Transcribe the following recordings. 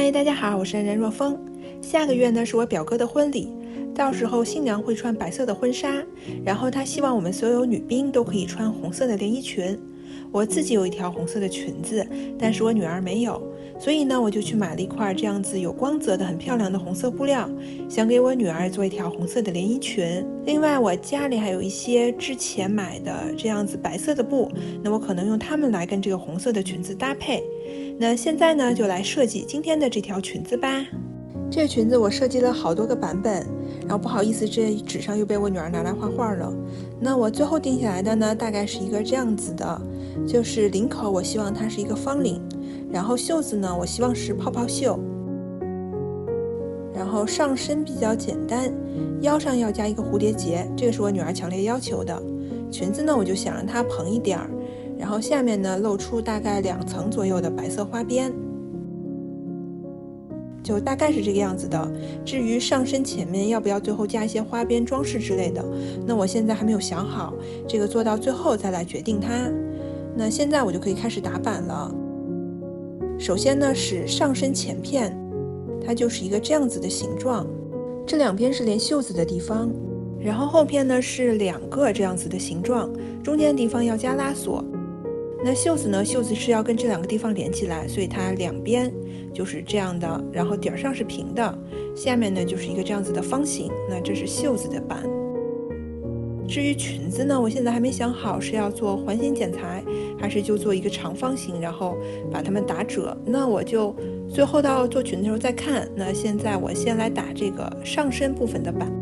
嗨，大家好，我是任若风。下个月呢是我表哥的婚礼，到时候新娘会穿白色的婚纱，然后他希望我们所有女宾都可以穿红色的连衣裙。我自己有一条红色的裙子，但是我女儿没有，所以呢我就去买了一块这样子有光泽的很漂亮的红色布料，想给我女儿做一条红色的连衣裙。另外我家里还有一些之前买的这样子白色的布，那我可能用它们来跟这个红色的裙子搭配。那现在呢就来设计今天的这条裙子吧。这个裙子我设计了好多个版本，然后不好意思，这纸上又被我女儿拿来画画了。那我最后定下来的呢，大概是一个这样子的，就是领口我希望它是一个方领，然后袖子呢我希望是泡泡袖，然后上身比较简单，腰上要加一个蝴蝶结，这个是我女儿强烈要求的。裙子呢我就想让它蓬一点，然后下面呢露出大概2层左右的白色花边，就大概是这个样子的。至于上身前面要不要最后加一些花边装饰之类的，那我现在还没有想好，这个做到最后再来决定它。那现在我就可以开始打版了。首先呢是上身前片，它就是一个这样子的形状，这两边是连袖子的地方，然后后片呢是2个这样子的形状，中间的地方要加拉锁。那袖子呢，袖子是要跟这2个地方连起来，所以它两边就是这样的，然后底上是平的，下面呢就是一个这样子的方形，那这是袖子的版。至于裙子呢，我现在还没想好是要做环形剪裁，还是就做一个长方形，然后把它们打褶，那我就最后到做裙子的时候再看。那现在我先来打这个上身部分的版。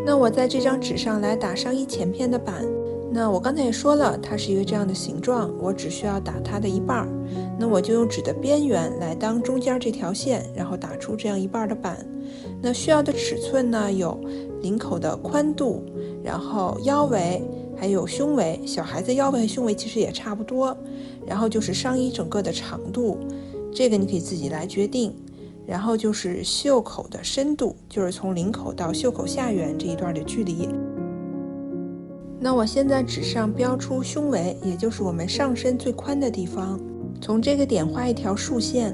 那我在这张纸上来打上衣前片的版，那我刚才也说了，它是一个这样的形状，我只需要打它的一半，那我就用纸的边缘来当中间这条线，然后打出这样一半的版。那需要的尺寸呢，有领口的宽度，然后腰围，还有胸围，小孩子腰围和胸围其实也差不多，然后就是上衣整个的长度，这个你可以自己来决定。然后就是袖口的深度，就是从领口到袖口下缘这一段的距离。那我先在纸上标出胸围，也就是我们上身最宽的地方，从这个点画一条竖线，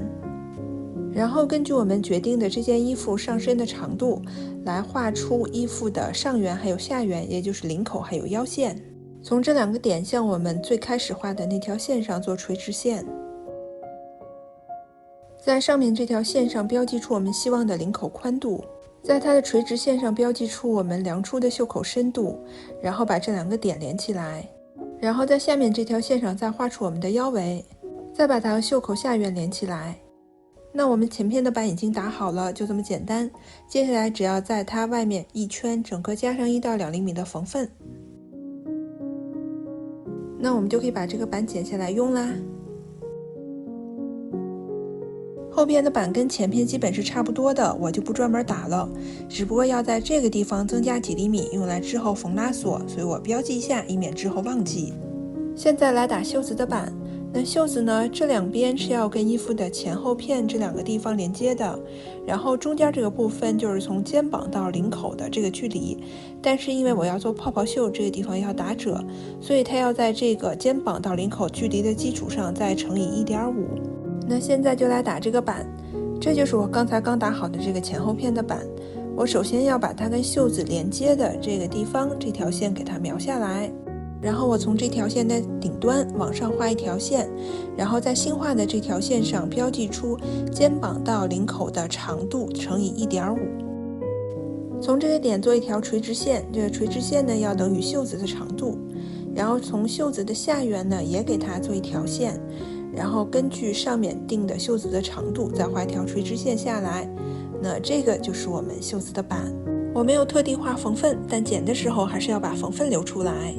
然后根据我们决定的这件衣服上身的长度来画出衣服的上缘还有下缘，也就是领口还有腰线，从这2个点向我们最开始画的那条线上做垂直线，在上面这条线上标记出我们希望的领口宽度，在它的垂直线上标记出我们量出的袖口深度，然后把这2个点连起来，然后在下面这条线上再画出我们的腰围，再把它和袖口下缘连起来。那我们前片的版已经打好了，就这么简单。接下来只要在它外面一圈整个加上1到2厘米的缝份，那我们就可以把这个版剪下来用啦。后片的版跟前片基本是差不多的，我就不专门打了，只不过要在这个地方增加几厘米，用来之后缝拉锁，所以我标记一下，以免之后忘记。现在来打袖子的版，那袖子呢，这2边是要跟衣服的前后片这2个地方连接的，然后中间这个部分就是从肩膀到领口的这个距离，但是因为我要做泡泡袖，这个地方要打褶，所以它要在这个肩膀到领口距离的基础上再乘以 1.5。那现在就来打这个版，这就是我刚才刚打好的这个前后片的版。我首先要把它跟袖子连接的这个地方这条线给它描下来，然后我从这条线的顶端往上画一条线，然后在新画的这条线上标记出肩膀到领口的长度乘以 1.5。从这个点做一条垂直线，这个垂直线呢要等于袖子的长度，然后从袖子的下缘呢也给它做一条线，然后根据上面定的袖子的长度再画一条垂直线下来，那这个就是我们袖子的版。我没有特地画缝份，但剪的时候还是要把缝份留出来。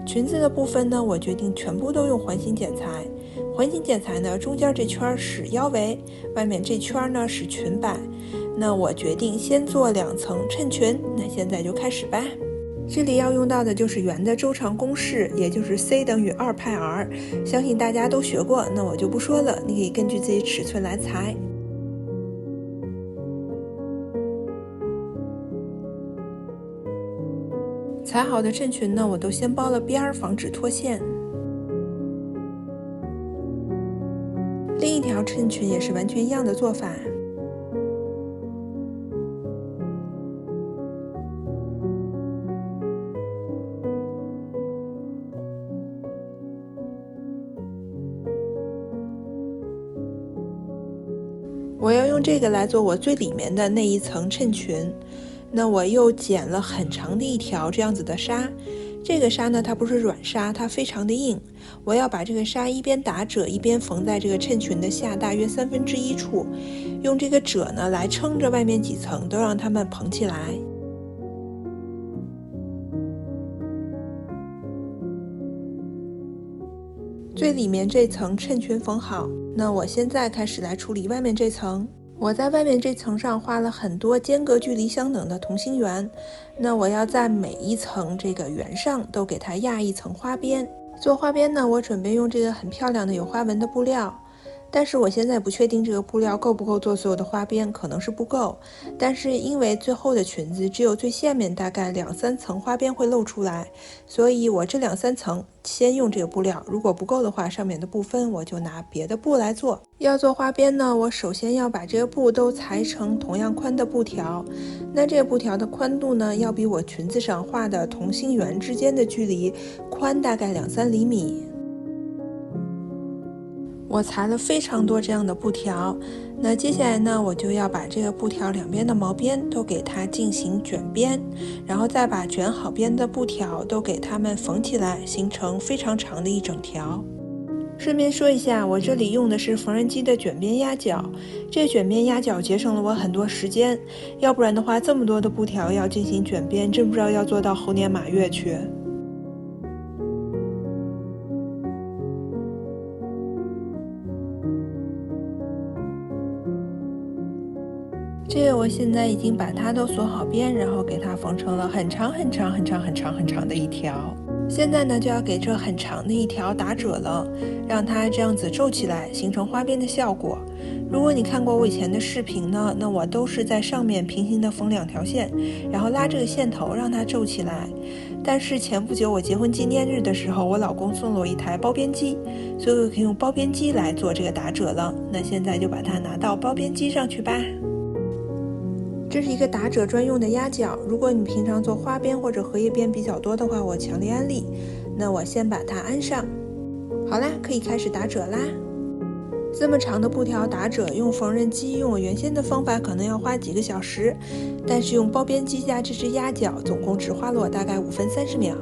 裙子的部分呢，我决定全部都用环形剪裁。环形剪裁呢，中间这圈是腰围，外面这圈呢是裙摆。那我决定先做2层衬裙，那现在就开始吧。这里要用到的就是圆的周长公式，也就是 C 等于2派 r， 相信大家都学过，那我就不说了，你可以根据自己尺寸来裁。裁好的衬裙呢，我都先包了边儿，防止脱线。另一条条衬裙也是完全一样的做法。我要用这个来做我最里面的那一层衬裙，那我又剪了很长的一条这样子的纱。这个纱呢，它不是软纱，它非常的硬。我要把这个纱一边打褶一边缝在这个衬裙的下大约1/3处，用这个褶呢来撑着外面几层，都让它们蓬起来。最里面这层衬裙缝好，那我现在开始来处理外面这层。我在外面这层上画了很多间隔距离相等的同心圆，那我要在每一层这个圆上都给它压一层花边。做花边呢，我准备用这个很漂亮的有花纹的布料，但是我现在不确定这个布料够不够做所有的花边，可能是不够。但是因为最后的裙子只有最下面大概2-3层花边会露出来，所以我这2-3层先用这个布料，如果不够的话，上面的部分我就拿别的布来做。要做花边呢，我首先要把这个布都裁成同样宽的布条，那这个布条的宽度呢，要比我裙子上画的同心圆之间的距离宽大概2-3厘米。我裁了非常多这样的布条，那接下来呢，我就要把这个布条两边的毛边都给它进行卷边，然后再把卷好边的布条都给它们缝起来，形成非常长的一整条。顺便说一下，我这里用的是缝纫机的卷边压脚，这卷边压脚节省了我很多时间，要不然的话，这么多的布条要进行卷边，真不知道要做到猴年马月去。这个我现在已经把它都锁好边，然后给它缝成了很长的一条。现在呢，就要给这很长的一条打褶了，让它这样子皱起来，形成花边的效果。如果你看过我以前的视频呢，那我都是在上面平行的缝2条线，然后拉这个线头让它皱起来。但是前不久我结婚纪念日的时候，我老公送了我一台包边机，所以我可以用包边机来做这个打褶了。那现在就把它拿到包边机上去吧。这是一个打褶专用的压脚，如果你平常做花边或者荷叶边比较多的话，我强烈安利。那我先把它安上。好啦，可以开始打褶啦。这么长的布条打褶，用缝纫机用我原先的方法可能要花几个小时，但是用包边机加这只压脚，总共只花了我大概5分30秒。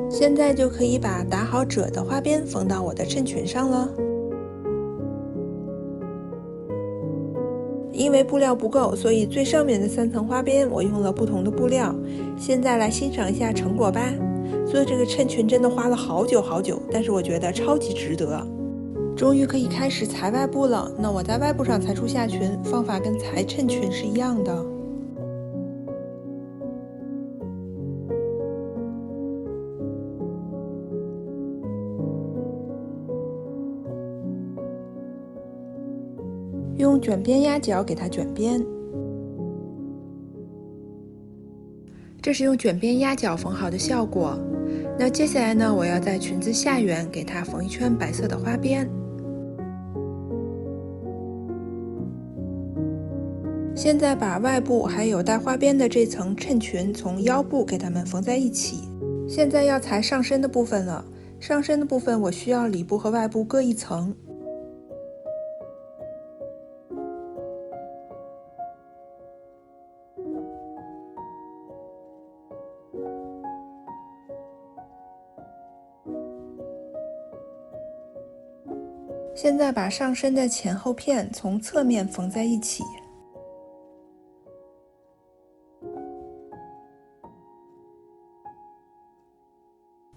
现在就可以把打好褶的花边缝到我的衬裙上了。因为布料不够，所以最上面的3层花边我用了不同的布料。现在来欣赏一下成果吧。做这个衬裙真的花了好久，但是我觉得超级值得。终于可以开始裁外布了，那我在外布上裁出下裙，方法跟裁衬裙是一样的。用卷边压脚给它卷边，这是用卷边压脚缝好的效果。那接下来呢，我要在裙子下缘给它缝一圈白色的花边。现在把外部还有带花边的这层衬裙从腰部给它们缝在一起。现在要裁上身的部分了，上身的部分我需要里部和外部各一层。现在把上身的前后片从侧面缝在一起。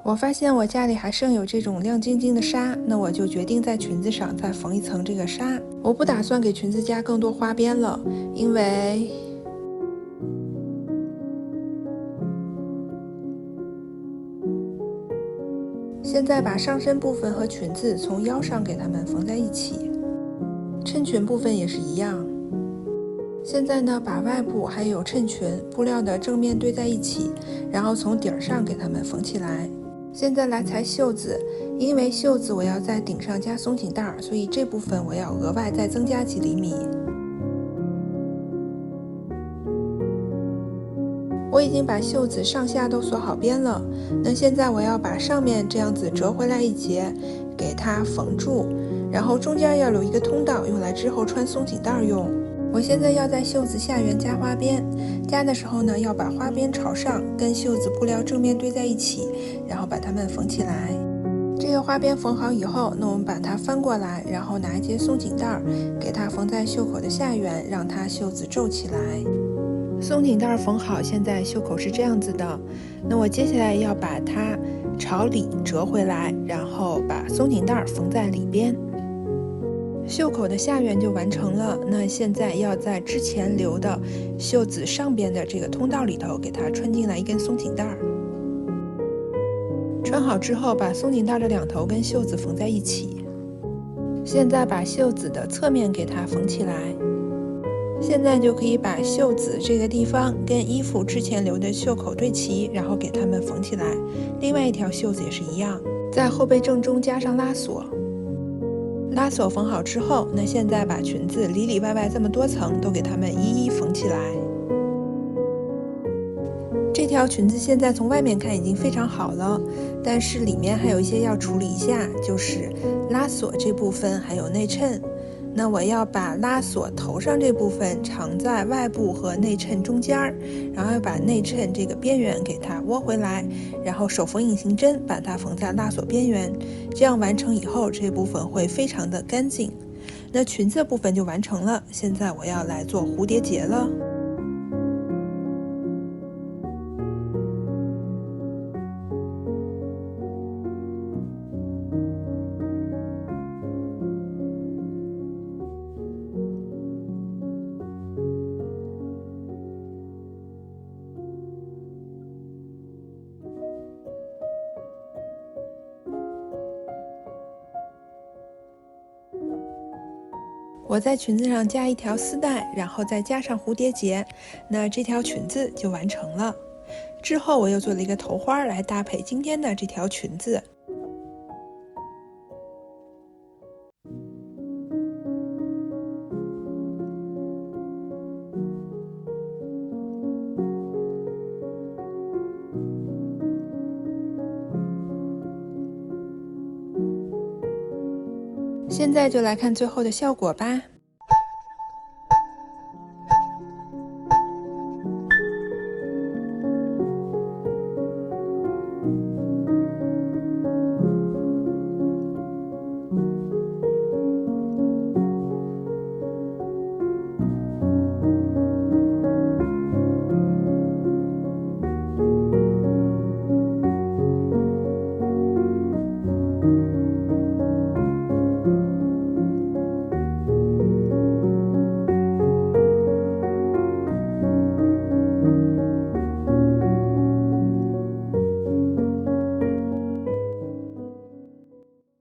我发现我家里还剩有这种亮晶晶的纱，那我就决定在裙子上再缝一层这个纱。我不打算给裙子加更多花边了，因为现在把上身部分和裙子从腰上给它们缝在一起，衬裙部分也是一样。现在呢，把外部还有衬裙布料的正面对在一起，然后从底儿上给它们缝起来。现在来裁袖子，因为袖子我要在顶上加松紧带，所以这部分我要额外再增加几厘米。我已经把袖子上下都锁好边了，那现在我要把上面这样子折回来一截，给它缝住，然后中间要留一个通道，用来之后穿松紧带用。我现在要在袖子下缘加花边，加的时候呢，要把花边朝上，跟袖子布料正面对在一起，然后把它们缝起来。这个花边缝好以后，那我们把它翻过来，然后拿一节松紧带，给它缝在袖口的下缘，让它袖子皱起来。松紧带缝好，现在袖口是这样子的。那我接下来要把它朝里折回来，然后把松紧带缝在里边。袖口的下缘就完成了，那现在要在之前留的袖子上边的这个通道里头给它穿进来一根松紧带。穿好之后，把松紧带的两头跟袖子缝在一起。现在把袖子的侧面给它缝起来。现在就可以把袖子这个地方跟衣服之前留的袖口对齐，然后给它们缝起来。另外一条袖子也是一样，在后背正中加上拉锁。拉锁缝好之后，那现在把裙子里里外外这么多层都给它们一一缝起来。这条裙子现在从外面看已经非常好了，但是里面还有一些要处理一下，就是拉锁这部分还有内衬。那我要把拉锁头上这部分藏在外部和内衬中间，然后要把内衬这个边缘给它窝回来，然后手缝隐形针把它缝在拉锁边缘。这样完成以后，这部分会非常的干净。那裙子部分就完成了，现在我要来做蝴蝶结了。我在裙子上加一条丝带，然后再加上蝴蝶结，那这条裙子就完成了。之后我又做了一个头花来搭配今天的这条裙子。现在就来看最后的效果吧。